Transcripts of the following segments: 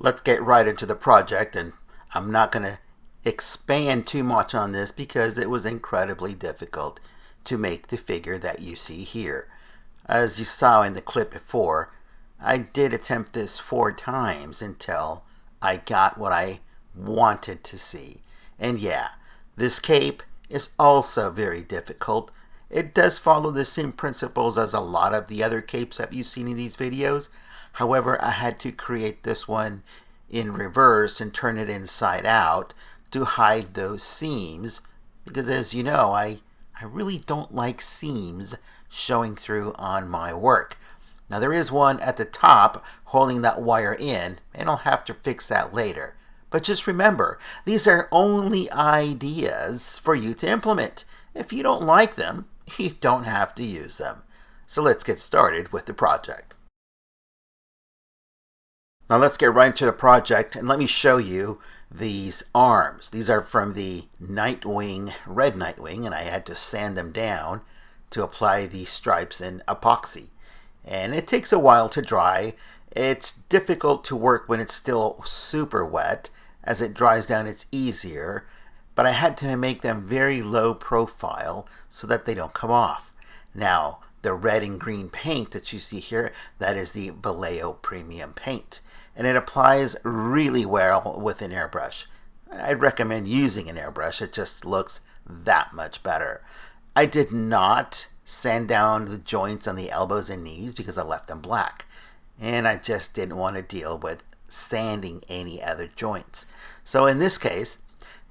let's get right into the project, and I'm not going to expand too much on this because it was incredibly difficult to make the figure that you see here. As you saw in the clip before, I did attempt this 4 times until I got what I wanted to see. And yeah, this cape is also very difficult. It does follow the same principles as a lot of the other capes that you've seen in these videos. However, I had to create this one in reverse and turn it inside out to hide those seams, because as you know, I really don't like seams showing through on my work. Now there is one at the top holding that wire in, and I'll have to fix that later. But just remember, these are only ideas for you to implement. If you don't like them, you don't have to use them. So let's get started with the project. Now let's get right into the project, and let me show you these arms. These are from the Nightwing, red Nightwing, and I had to sand them down to apply these stripes in epoxy. And it takes a while to dry. It's difficult to work when it's still super wet. As it dries down, it's easier, but I had to make them very low profile so that they don't come off. Now, the red and green paint that you see here, that is the Vallejo Premium paint, and it applies really well with an airbrush. I'd recommend using an airbrush. It just looks that much better. I did not sand down the joints on the elbows and knees because I left them black, and I just didn't want to deal with sanding any other joints. So in this case,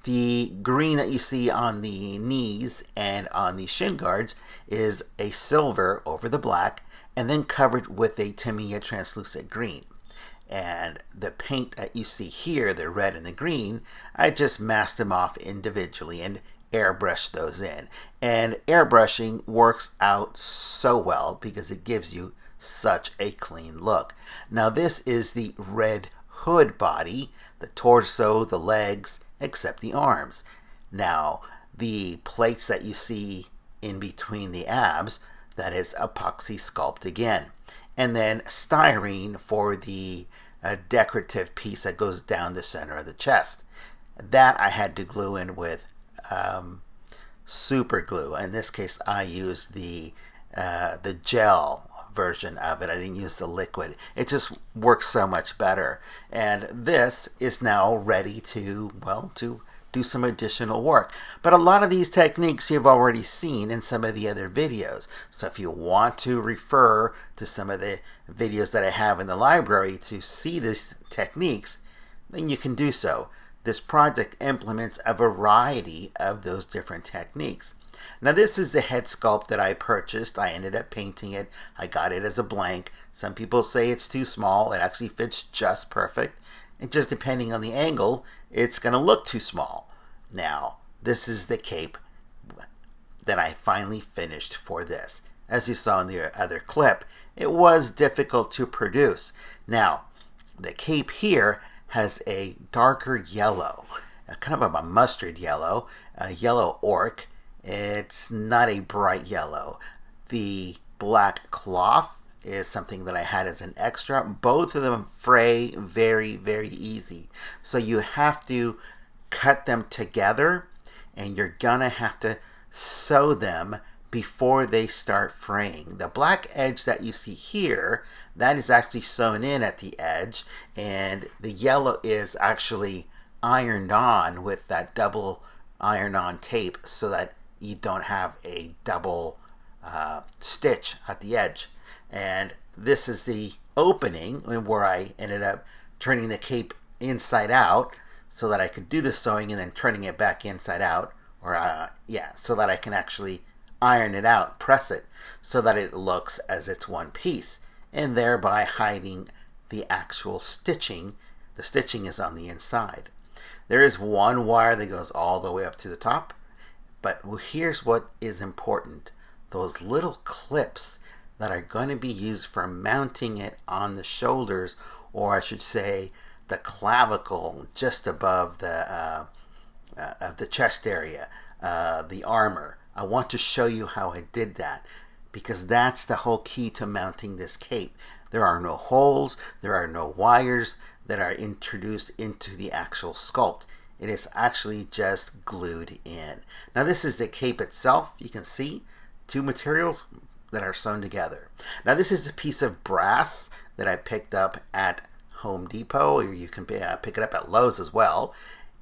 the green that you see on the knees and on the shin guards is a silver over the black, and then covered with a Tamiya translucent green. And the paint that you see here, the red and the green, I just masked them off individually and airbrushed those in. And airbrushing works out so well because it gives you such a clean look. Now this is the red hood body, the torso, the legs, except the arms. Now the plates that you see in between the abs, that is epoxy sculpt again. And then styrene for the decorative piece that goes down the center of the chest. That I had to glue in with super glue. In this case, I used the gel version of it. I didn't use the liquid. It just works so much better. And this is now ready to, well, to do some additional work. But a lot of these techniques you've already seen in some of the other videos. So if you want to refer to some of the videos that I have in the library to see these techniques, then you can do so. This project implements a variety of those different techniques. Now this is the head sculpt that I purchased. I ended up painting it. I got it as a blank. Some people say it's too small. It actually fits just perfect. And just depending on the angle, it's going to look too small. Now, this is the cape that I finally finished for this. As you saw in the other clip, it was difficult to produce. Now, the cape here has a darker yellow, kind of a mustard yellow, a yellow orc. It's not a bright yellow. The black cloth is something that I had as an extra. Both of them fray very, very easy. So you have to cut them together, and you're gonna have to sew them before they start fraying. The black edge that you see here, that is actually sewn in at the edge, and the yellow is actually ironed on with that double iron-on tape so that you don't have a double stitch at the edge. And this is the opening where I ended up turning the cape inside out so that I could do the sewing and then turning it back inside out, or so that I can actually iron it out, press it so that it looks as it's one piece, and thereby hiding the actual stitching. The stitching is on the inside. There is one wire that goes all the way up to the top, but here's what is important. Those little clips that are going to be used for mounting it on the shoulders, or I should say the clavicle just above the chest area, the armor. I want to show you how I did that, because that's the whole key to mounting this cape. There are no holes, there are no wires, that are introduced into the actual sculpt. It is actually just glued in. Now this is the cape itself. You can see two materials that are sewn together. Now this is a piece of brass that I picked up at Home Depot, or you can pick it up at Lowe's as well.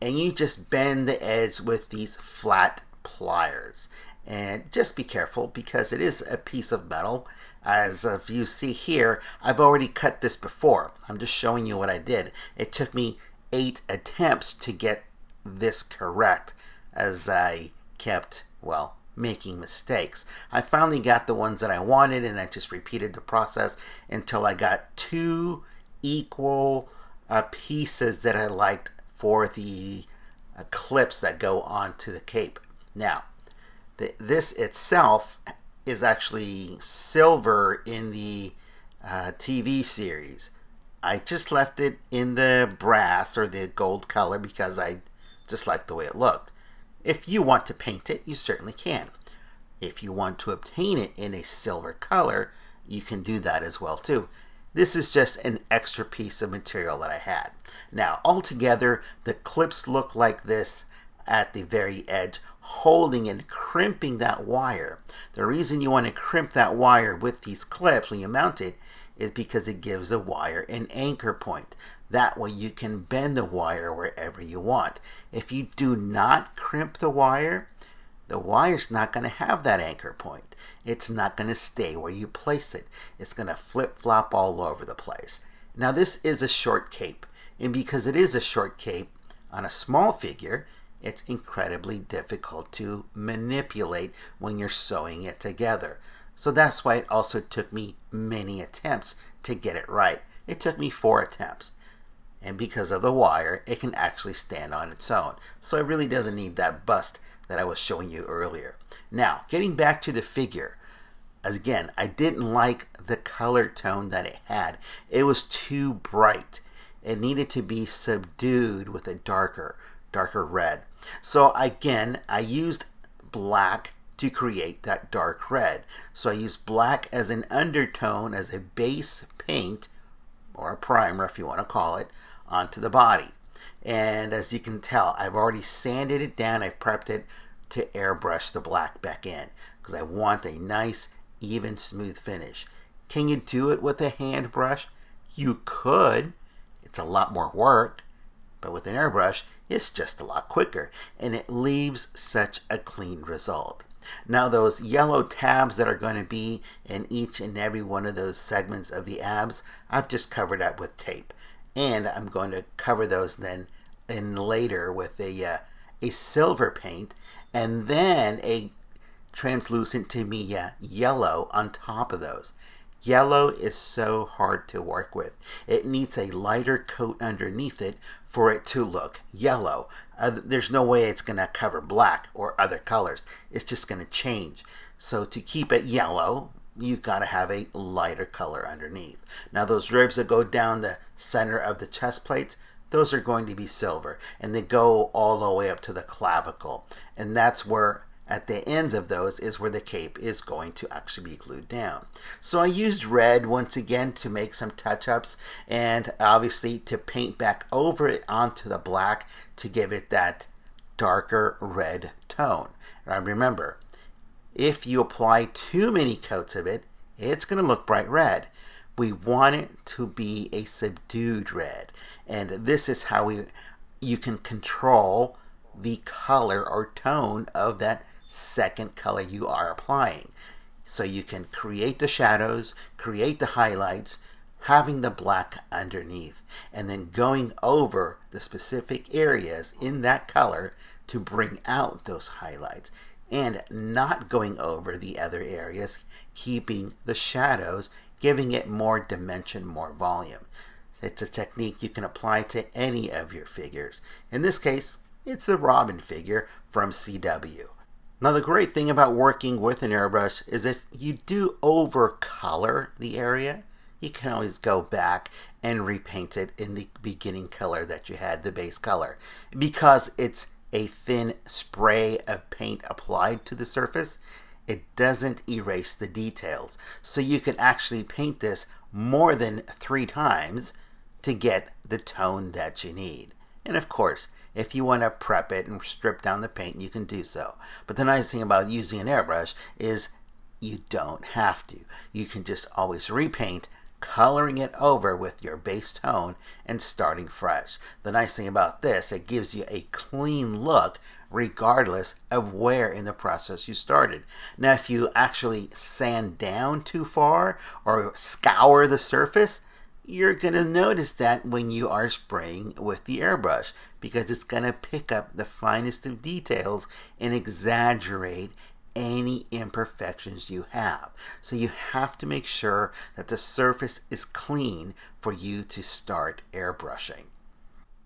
And you just bend the edge with these flat pliers. And just be careful because it is a piece of metal. As you see here, I've already cut this before. I'm just showing you what I did. It took me 8 attempts to get this correct as I kept, well, making mistakes. I finally got the ones that I wanted, and I just repeated the process until I got 2 equal pieces that I liked for the clips that go onto the cape. Now, this itself is actually silver in the TV series. I just left it in the brass or the gold color because I just liked the way it looked. If you want to paint it, you certainly can. If you want to obtain it in a silver color, you can do that as well too. This is just an extra piece of material that I had. Now, altogether, the clips look like this at the very edge, holding and crimping that wire. The reason you want to crimp that wire with these clips when you mount it is because it gives the wire an anchor point. That way you can bend the wire wherever you want. If you do not crimp the wire's not going to have that anchor point. It's not going to stay where you place it. It's going to flip-flop all over the place. Now this is a short cape, and because it is a short cape on a small figure, it's incredibly difficult to manipulate when you're sewing it together. So that's why it also took me many attempts to get it right. It took me 4 attempts. And because of the wire, it can actually stand on its own. So it really doesn't need that bust that I was showing you earlier. Now, getting back to the figure. Again, I didn't like the color tone that it had. It was too bright. It needed to be subdued with a darker red. So again, I used black to create that dark red. So I used black as an undertone, as a base paint, or a primer if you want to call it, onto the body. And as you can tell, I've already sanded it down. I prepped it to airbrush the black back in because I want a nice, even, smooth finish. Can you do it with a hand brush? You could. It's a lot more work. But with an airbrush, it's just a lot quicker, and it leaves such a clean result. Now those yellow tabs that are going to be in each and every one of those segments of the abs, I've just covered up with tape. And I'm going to cover those then in later with a silver paint, and then a translucent to me yellow on top of those. Yellow is so hard to work with. It needs a lighter coat underneath it for it to look yellow. There's no way it's going to cover black or other colors. It's just going to change. So to keep it yellow, you've got to have a lighter color underneath. Now those ribs that go down the center of the chest plates, those are going to be silver. And they go all the way up to the clavicle. And that's where, at the ends of those, is where the cape is going to actually be glued down. So I used red once again to make some touch-ups, and obviously to paint back over it onto the black to give it that darker red tone. Now remember, if you apply too many coats of it, it's going to look bright red. We want it to be a subdued red, and this is how you can control the color or tone of that second color you are applying. So you can create the shadows, create the highlights, having the black underneath, and then going over the specific areas in that color to bring out those highlights, and not going over the other areas, keeping the shadows, giving it more dimension, more volume. It's a technique you can apply to any of your figures. In this case, it's the Robin figure from CW. Now the great thing about working with an airbrush is if you do overcolor the area, you can always go back and repaint it in the beginning color that you had, the base color. Because it's a thin spray of paint applied to the surface, it doesn't erase the details. So you can actually paint this more than 3 times to get the tone that you need. And of course, if you want to prep it and strip down the paint, you can do so. But the nice thing about using an airbrush is you don't have to. You can just always repaint, coloring it over with your base tone and starting fresh. The nice thing about this, it gives you a clean look regardless of where in the process you started. Now, if you actually sand down too far or scour the surface, you're going to notice that when you are spraying with the airbrush, because it's going to pick up the finest of details and exaggerate any imperfections you have. So you have to make sure that the surface is clean for you to start airbrushing.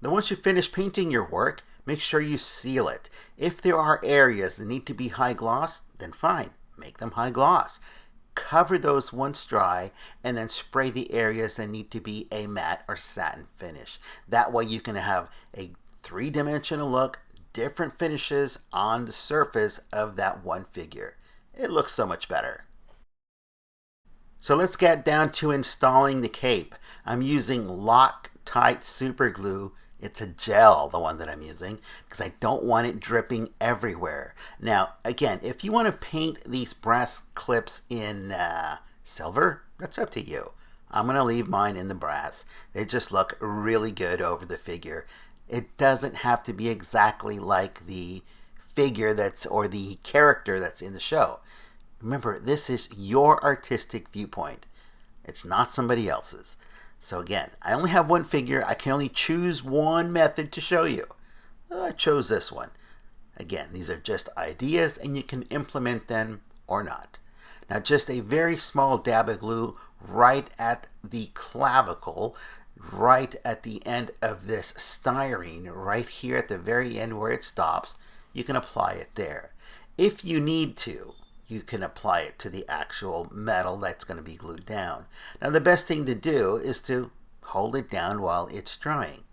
Now, once you finish painting your work, make sure you seal it. If there are areas that need to be high gloss, then fine, make them high gloss. Cover those once dry and then spray the areas that need to be a matte or satin finish. That way you can have a three-dimensional look, different finishes on the surface of that one figure. It looks so much better. So let's get down to installing the cape. I'm using Loctite super glue. It's a gel, the one that I'm using, because I don't want it dripping everywhere. Now, again, if you want to paint these brass clips in silver, that's up to you. I'm going to leave mine in the brass. They just look really good over the figure. It doesn't have to be exactly like the figure or the character that's in the show. Remember, this is your artistic viewpoint. It's not somebody else's. So again, I only have one figure. I can only choose one method to show you. I chose this one. Again, these are just ideas and you can implement them or not. Now, just a very small dab of glue right at the clavicle, right at the end of this styrene, right here at the very end where it stops. You can apply it there. If you need to, you can apply it to the actual metal that's going to be glued down. Now, the best thing to do is to hold it down while it's drying,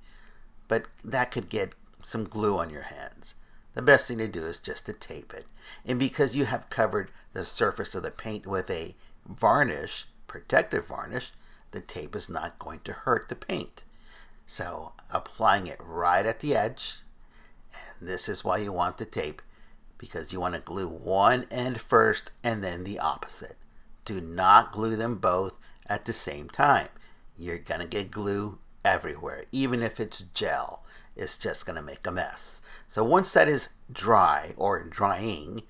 but that could get some glue on your hands. The best thing to do is just to tape it. And because you have covered the surface of the paint with a varnish, protective varnish, the tape is not going to hurt the paint. So applying it right at the edge, and this is why you want the tape, because you want to glue one end first and then the opposite. Do not glue them both at the same time. You're going to get glue everywhere. Even if it's gel, it's just going to make a mess. So once that is dry or drying,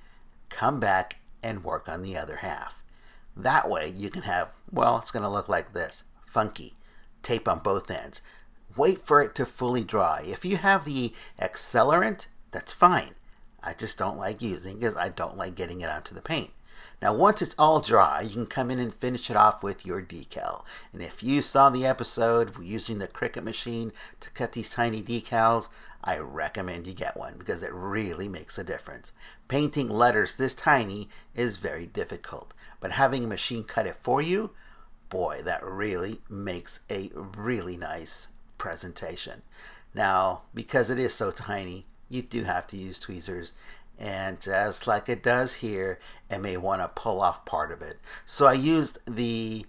come back and work on the other half. That way you can have, well, it's going to look like this, funky, tape on both ends. Wait for it to fully dry. If you have the accelerant, that's fine. I just don't like using because I don't like getting it onto the paint. Now, once it's all dry, you can come in and finish it off with your decal. And if you saw the episode using the Cricut machine to cut these tiny decals, I recommend you get one because it really makes a difference. Painting letters this tiny is very difficult, but having a machine cut it for you, boy, that really makes a really nice presentation. Now, because it is so tiny, you do have to use tweezers, and just like it does here, it may want to pull off part of it. So I used the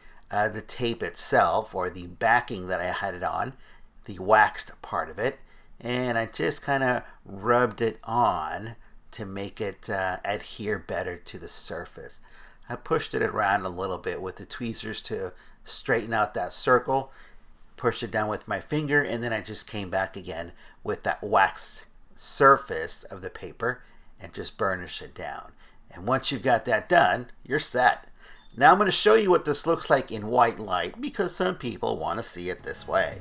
tape itself, or the backing that I had it on, the waxed part of it, and I just kind of rubbed it on to make it adhere better to the surface. I pushed it around a little bit with the tweezers to straighten out that circle, pushed it down with my finger, and then I just came back again with that waxed surface of the paper and just burnish it down. And once you've got that done, you're set. Now I'm going to show you what this looks like in white light because some people want to see it this way.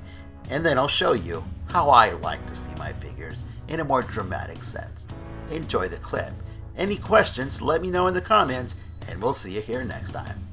And then I'll show you how I like to see my figures in a more dramatic sense. Enjoy the clip. Any questions, let me know in the comments, and we'll see you here next time.